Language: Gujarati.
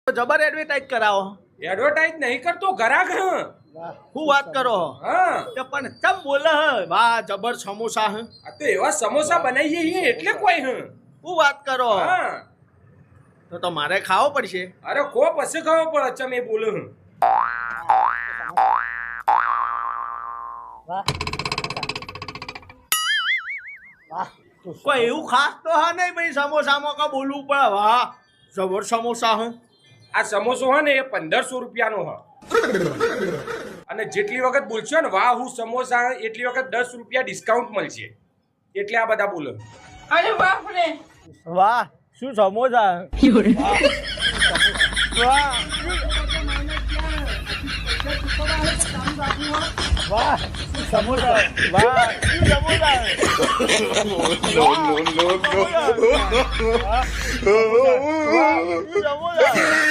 જબર એડવર્ટાઇઝ કરાવો. એડવર્ટાઇઝ નહીં કરતો ઘરાક હ. હું વાત કરો હા કે પણ ચમ બોલે હ વાહ જબર સમોસા હ. આ તો એવા સમોસા બનાવીએ છીએ એટલે કોઈ હ. હું વાત કરો હા તો મારે ખાવો પડશે. અરે કો પછી ખાવો પડે ચમ એ બોલે હ. કોઈ એવું ખાસ તો હા નહીં ભાઈ સમોસામાં કા બોલવું પડે વાહ જબર સમોસા હ. આ સમોસો હે ને એ 1500 રૂપિયાનો હ. અને જેટલી વખત બોલશો ને વાહ હું સમોસા એટલી વખત 10 રૂપિયા ડિસ્કાઉન્ટ મળશે એટલે આ બધા બોલે. અરે બાપ રે વાહ શું સમોસા વાહ વાહ શું સમોસા વાહ શું સમોસા no. વાહ, શું સમોસા